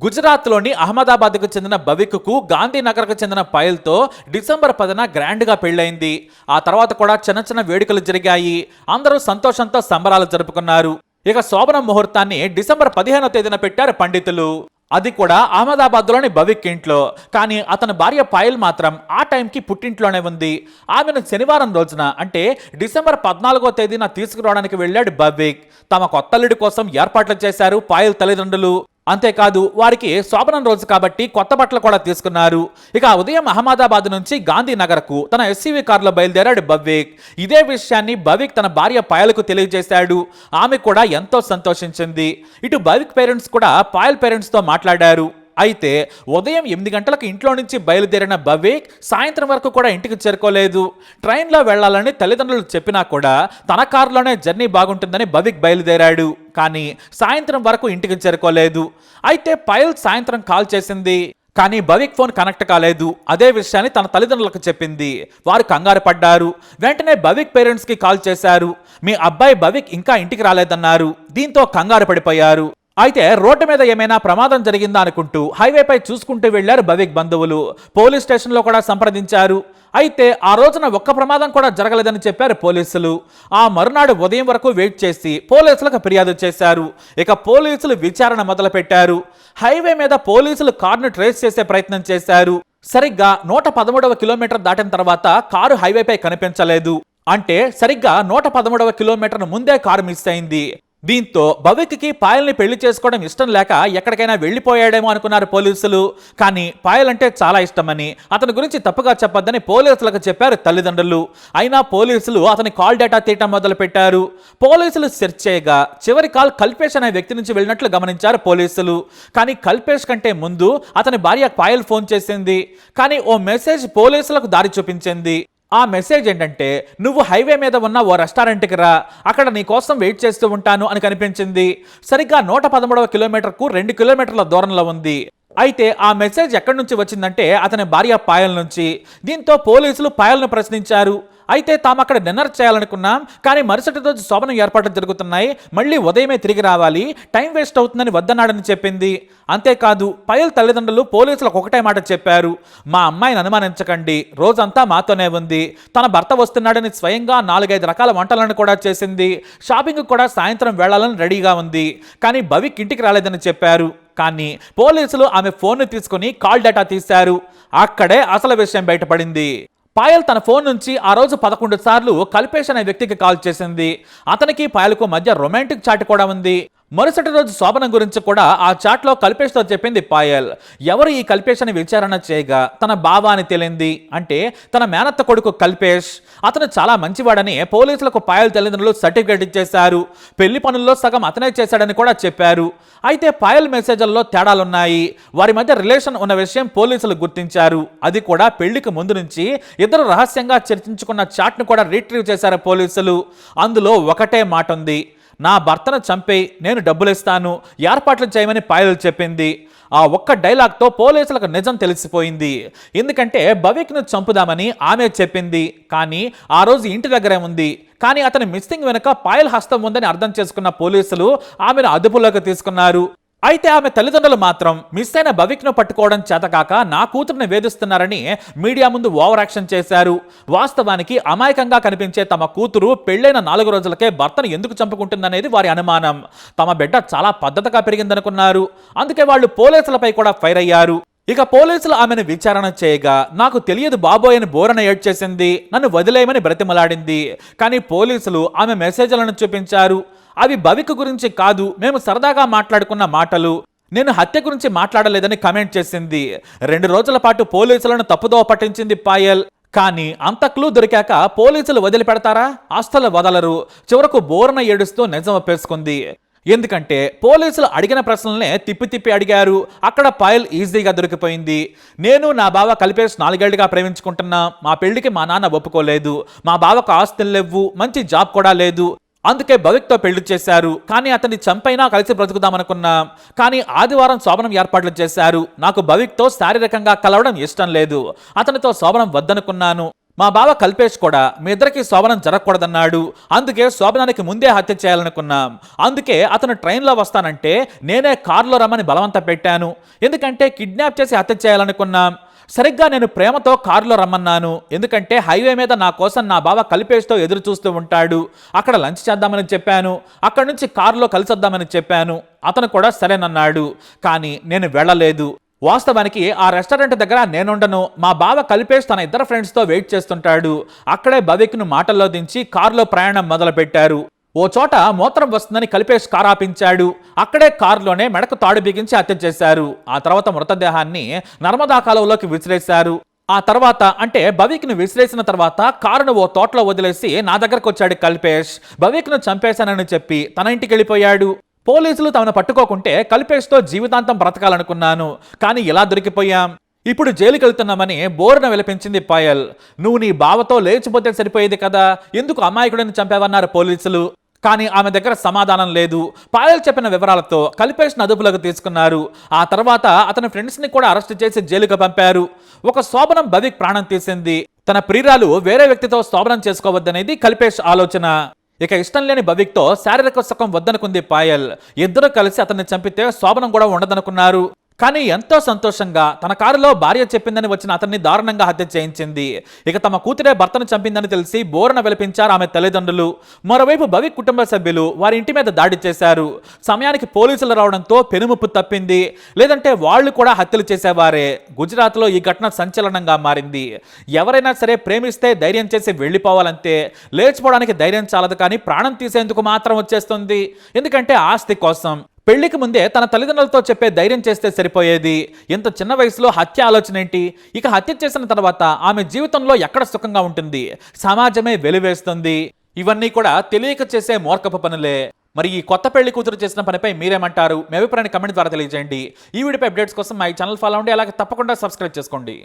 గుజరాత్లోని అహ్మదాబాద్కు చెందిన భవిక్కు గాంధీనగర్కు చెందిన పాయల్తో డిసెంబర్ 10న గ్రాండ్గా పెళ్లైంది. ఆ తర్వాత కూడా చిన్న చిన్న వేడుకలు జరిగాయి. అందరూ సంతోషంతో సంబరాలు జరుపుకున్నారు. ఇక శోభన ముహూర్తాన్ని డిసెంబర్ 15వ తేదీన పెట్టారు పండితులు. అది కూడా అహ్మదాబాద్లోని భవిక్ ఇంట్లో. కానీ అతని భార్య పాయల్ మాత్రం ఆ టైంకి పుట్టింట్లోనే ఉంది. ఆమెను శనివారం రోజున అంటే డిసెంబర్ 14వ తేదీన తీసుకురావడానికి వెళ్ళాడు భవిక్. తమ కొత్తల్లుడి కోసం ఏర్పాట్లు చేశారు పాయల్ తల్లిదండ్రులు. అంతేకాదు వారికి శోభనం రోజు కాబట్టి కొత్త బట్టలు కూడా తీసుకున్నారు. ఇక ఉదయం అహ్మదాబాద్ నుంచి గాంధీనగర్కు తన ఎస్యూవీ కారులో బయలుదేరాడు భవిక్. ఇదే విషయాన్ని భవిక్ తన భార్య పాయల్కు తెలియజేశాడు. ఆమె కూడా ఎంతో సంతోషించింది. ఇటు భవిక్ పేరెంట్స్ కూడా పాయల్ పేరెంట్స్తో మాట్లాడారు. అయితే ఉదయం 8 గంటలకు ఇంట్లో నుంచి బయలుదేరిన భవిక్ సాయంత్రం వరకు కూడా ఇంటికి చేరుకోలేదు. ట్రైన్లో వెళ్లాలని తల్లిదండ్రులు చెప్పినా కూడా తన కారులోనే జర్నీ బాగుంటుందని భవిక్ బయలుదేరాడు. కానీ సాయంత్రం వరకు ఇంటికి చేరుకోలేదు. అయితే పాయల్ సాయంత్రం కాల్ చేసింది. కానీ భవిక్ ఫోన్ కనెక్ట్ కాలేదు. అదే విషయాన్ని తన తల్లిదండ్రులకు చెప్పింది. వారు కంగారు పడ్డారు. వెంటనే భవిక్ పేరెంట్స్కి కాల్ చేశారు. మీ అబ్బాయి భవిక్ ఇంకా ఇంటికి రాలేదన్నారు. దీంతో కంగారు పడిపోయారు. అయితే రోడ్డు మీద ఏమైనా ప్రమాదం జరిగిందా అనుకుంటూ హైవేపై చూసుకుంటూ వెళ్లారు భవిక్ బంధువులు. పోలీస్ స్టేషన్లో కూడా సంప్రదించారు. అయితే ఆ రోజున ఒక్క ప్రమాదం కూడా జరగలేదని చెప్పారు పోలీసులు. ఆ మరునాడు ఉదయం వరకు వెయిట్ చేసి పోలీసులకు ఫిర్యాదు చేశారు. ఇక పోలీసులు విచారణ మొదలుపెట్టారు. హైవే మీద పోలీసులు కారును ట్రేస్ చేసే ప్రయత్నం చేశారు. సరిగ్గా 113వ కిలోమీటర్ దాటిన తర్వాత కారు హైవేపై కనిపించలేదు. అంటే సరిగ్గా 113వ కిలోమీటర్ ముందే కారు మిస్ అయింది. దీంతో భవిక్కి పాయల్ని పెళ్లి చేసుకోవడం ఇష్టం లేక ఎక్కడికైనా వెళ్లిపోయాడేమో అనుకున్నారు పోలీసులు. కానీ పాయల్ అంటే చాలా ఇష్టమని, అతని గురించి తప్పుగా చెప్పొద్దని పోలీసులకు చెప్పారు తల్లిదండ్రులు. అయినా పోలీసులు అతని కాల్ డేటా తీయటం మొదలు పెట్టారు. పోలీసులు సెర్చ్ చేయగా చివరి కాల్ కల్పేష్ అనే వ్యక్తి నుంచి వెళ్ళినట్లు గమనించారు పోలీసులు. కానీ కల్పేష్ కంటే ముందు అతని భార్య పాయల్ ఫోన్ చేసింది. కానీ ఓ మెసేజ్ పోలీసులకు దారి చూపించింది. ఆ మెసేజ్ ఏంటంటే, నువ్వు హైవే మీద ఉన్న ఓ రెస్టారెంట్కి రా, అక్కడ నీ కోసం వెయిట్ చేస్తూ ఉంటాను అని కనిపించింది. సరిగ్గా 113వ కిలోమీటర్కు 2 కిలోమీటర్ల దూరంలో ఉంది. అయితే ఆ మెసేజ్ ఎక్కడి నుంచి వచ్చిందంటే అతని భార్య పాయల్ నుంచి. దీంతో పోలీసులు పాయల్ను ప్రశ్నించారు. అయితే తాము అక్కడ డిన్నర్ చేయాలనుకున్నాం, కానీ మరుసటి రోజు శోభనం ఏర్పాట్లు జరుగుతున్నాయి, మళ్ళీ ఉదయమే తిరిగి రావాలి, టైం వేస్ట్ అవుతుందని వద్దన్నాడని చెప్పింది. అంతేకాదు పాయల్ తల్లిదండ్రులు పోలీసులకు ఒకటే మాట చెప్పారు. మా అమ్మాయిని అనుమానించకండి, రోజంతా మాతోనే ఉంది, తన భర్త వస్తున్నాడని స్వయంగా 4-5 రకాల వంటలను కూడా చేసింది, షాపింగ్ కూడా సాయంత్రం వెళ్లాలని రెడీగా ఉంది, కానీ భవిక్ ఇంటికి రాలేదని చెప్పారు. కానీ పోలీసులు ఆమె ఫోన్ను తీసుకుని కాల్ డేటా తీశారు. అక్కడే అసలు విషయం బయటపడింది. పాయల్ తన ఫోన్ నుంచి ఆ రోజు 11 సార్లు కల్పేష్ అనే వ్యక్తికి కాల్ చేసింది. అతనికి పాయల్కు మధ్య రొమాంటిక్ చాట్ కూడా ఉంది. మరుసటి రోజు శోభనం గురించి కూడా ఆ చాట్లో కల్పేష్తో చెప్పింది పాయల్. ఎవరు ఈ కల్పేష్ అని విచారణ చేయగా తన బావ అని తేలింది. అంటే తన మేనత్త కొడుకు కల్పేష్. అతను చాలా మంచివాడని పోలీసులకు పాయల్ తల్లిదండ్రులు సర్టిఫికేట్ ఇచ్చేశారు. పెళ్లి పనుల్లో సగం అతనే చేశాడని కూడా చెప్పారు. అయితే పాయల్ మెసేజ్ల్లో తేడాలున్నాయి. వారి మధ్య రిలేషన్ ఉన్న విషయం పోలీసులు గుర్తించారు. అది కూడా పెళ్లికి ముందు నుంచి ఇద్దరు రహస్యంగా చర్చించుకున్న చాట్ను కూడా రీట్రీవ్ చేశారు పోలీసులు. అందులో ఒకటే మాట ఉంది, నా భర్తను చంపేయి, నేను డబ్బులు ఇస్తాను, ఏర్పాట్లు చేయమని పాయల్ చెప్పింది. ఆ ఒక్క డైలాగ్తో పోలీసులకు నిజం తెలిసిపోయింది. ఎందుకంటే భవిక్ను చంపుదామని ఆమె చెప్పింది. కానీ ఆ రోజు ఇంటి దగ్గరే ఉంది. కానీ అతని మిస్సింగ్ వెనుక పాయల్ హస్తం ఉందని అర్థం చేసుకున్న పోలీసులు ఆమెను అదుపులోకి తీసుకున్నారు. అయితే ఆమె తల్లిదండ్రులు మాత్రం మిస్ అయిన భవిక్ను పట్టుకోవడం చేతకాక నా కూతురుని వేధిస్తున్నారని మీడియా ముందు ఓవర్ యాక్షన్ చేశారు. వాస్తవానికి అమాయకంగా కనిపించే తమ కూతురు పెళ్లైన 4 రోజులకే భర్తను ఎందుకు చంపుకుంటుందనేది వారి అనుమానం. తమ బిడ్డ చాలా పద్ధతిగా పెరిగిందనుకున్నారు. అందుకే వాళ్ళు పోలీసులపై కూడా ఫైర్ అయ్యారు. ఇక పోలీసులు ఆమెను విచారణ చేయగా నాకు తెలియదు బాబోయ్ అని బోరన ఏడ్ చేసింది, నన్ను వదిలేయమని బ్రతిమలాడింది. కానీ పోలీసులు ఆమె మెసేజ్లను చూపించారు. అవి భవిక్ గురించి కాదు, మేము సరదాగా మాట్లాడుకున్న మాటలు, నేను హత్య గురించి మాట్లాడలేదని కమెంట్ చేసింది. 2 రోజుల పాటు పోలీసులను తప్పుదోవ పట్టించింది పాయల్. కానీ అంత క్లూ దొరికాక పోలీసులు వదిలిపెడతారా? అస్సలు వదలరు. చివరకు బోరన ఏడుస్తూ నిజం ఒప్పేసుకుంది. ఎందుకంటే పోలీసులు అడిగిన ప్రశ్నలనే తిప్పి అడిగారు. అక్కడ పాయల్ ఈజీగా దొరికిపోయింది. నేను నా బావ కల్పేష్ 4 ఏళ్లుగా ప్రేమించుకుంటున్నా, మా పెళ్లికి మా నాన్న ఒప్పుకోలేదు, మా బావకు ఆస్తులు లేవు, మంచి జాబ్ కూడా లేదు, అందుకే భవిక్తో పెళ్లి చేశారు. కానీ అతన్ని చంపైనా కలిసి బ్రతుకుదామనుకున్నా. కానీ ఆదివారం శోభనం ఏర్పాట్లు చేశారు. నాకు భవిక్తో శారీరకంగా కలవడం ఇష్టం లేదు, అతనితో శోభనం వద్దనుకున్నాను. మా బావ కల్పేష్ కూడా మీ ఇద్దరికి శోభనం జరగకూడదన్నాడు. అందుకే శోభనానికి ముందే హత్య చేయాలనుకున్నాం. అందుకే అతను ట్రైన్లో వస్తానంటే నేనే కారులో రమ్మని బలవంత పెట్టాను. ఎందుకంటే కిడ్నాప్ చేసి హత్య చేయాలనుకున్నాం. సరిగ్గా నేను ప్రేమతో కారులో రమ్మన్నాను. ఎందుకంటే హైవే మీద నా కోసం నా బావ కల్పేష్తో ఎదురు చూస్తూ ఉంటాడు. అక్కడ లంచ్ చేద్దామని చెప్పాను. అక్కడి నుంచి కారులో కలిసొద్దామని చెప్పాను. అతను కూడా సరేనన్నాడు. కానీ నేను వెళ్ళలేదు. వాస్తవానికి ఆ రెస్టారెంట్ దగ్గర నేనుండను. మా బావ కల్పేష్ తన ఇద్దరు ఫ్రెండ్స్తో వెయిట్ చేస్తుంటాడు. అక్కడే భవిక్ను మాటల్లో దించి కారులో ప్రయాణం మొదలుపెట్టారు. ఓ చోట మూత్రం వస్తుందని కల్పేష్ కారు ఆపించాడు. అక్కడే కారులోనే మెడకు తాడు బిగించి హత్య చేశారు. ఆ తర్వాత మృతదేహాన్ని నర్మదా కాలువలోకి విసిరేశారు. ఆ తర్వాత అంటే భవిక్ను విసిరేసిన తర్వాత కారును ఓ తోటలో వదిలేసి నా దగ్గరకు వచ్చాడు కల్పేష్. భవిక్ను చంపేశానని చెప్పి తన ఇంటికి వెళ్ళిపోయాడు. పోలీసులు తమను పట్టుకోకుంటే కల్పేష్తో జీవితాంతం బ్రతకాలనుకున్నాను. కానీ ఇలా దొరికిపోయాం. ఇప్పుడు జైలుకి వెళ్తున్నామని బోరున విలపించింది పాయల్. నువ్వు నీ బావతో లేచిపోతే సరిపోయేది కదా, ఎందుకు అమాయకుడిని చంపావన్నారు పోలీసులు. కానీ ఆమె దగ్గర సమాధానం లేదు. పాయల్ చెప్పిన వివరాలతో కల్పేష్ను అదుపులోకి తీసుకున్నారు. ఆ తర్వాత అతని ఫ్రెండ్స్ని కూడా అరెస్ట్ చేసి జైలుకు పంపారు. ఒక శోభనం భవిక్ ప్రాణం తీసింది. తన ప్రియురాలు వేరే వ్యక్తితో శోభనం చేసుకోవద్దనేది కల్పేష్ ఆలోచన. ఇక ఇష్టం లేని భవిక్తో శారీరక సుఖం వద్దనుకుంది పాయల్. ఇద్దరు కలిసి అతన్ని చంపితే శోభనం కూడా ఉండదనుకున్నారు. కానీ ఎంతో సంతోషంగా తన కారులో భార్య చెప్పిందని వచ్చిన అతన్ని దారుణంగా హత్య చేయించింది. ఇక తమ కూతురే భర్తను చంపిందని తెలిసి బోరున విలపించారు ఆమె తల్లిదండ్రులు. మరోవైపు భవిక్ కుటుంబ సభ్యులు వారి ఇంటి మీద దాడి చేశారు. సమయానికి పోలీసులు రావడంతో పెనుముప్పు తప్పింది. లేదంటే వాళ్ళు కూడా హత్యలు చేసేవారే. గుజరాత్లో ఈ ఘటన సంచలనంగా మారింది. ఎవరైనా సరే ప్రేమిస్తే ధైర్యం చేసి వెళ్ళిపోవాలంతే. లేచిపోవడానికి ధైర్యం చాలదు, కానీ ప్రాణం తీసేందుకు మాత్రం వచ్చేస్తుంది. ఎందుకంటే ఆస్తి కోసం. పెళ్లికి ముందే తన తల్లిదండ్రులతో చెప్పే ధైర్యం చేస్తే సరిపోయేది. ఇంత చిన్న వయసులో హత్య ఆలోచన ఏంటి? ఇక హత్య చేసిన తర్వాత ఆమె జీవితంలో ఎక్కడ సుఖంగా ఉంటుంది? సమాజమే వెలివేస్తుంది. ఇవన్నీ కూడా తెలియక చేసే మూర్ఖపు పనులే. మరి ఈ కొత్త పెళ్లి కూతురు చేసిన పనిపై మీరేమంటారు? మీ అభిప్రాయాన్ని కమెంట్ ద్వారా తెలియజేయండి. ఈ వీడియోపై అప్డేట్స్ కోసం మా ఛానల్ ఫాలో అవ్వండి. అలాగే తప్పకుండా సబ్స్క్రైబ్ చేసుకోండి.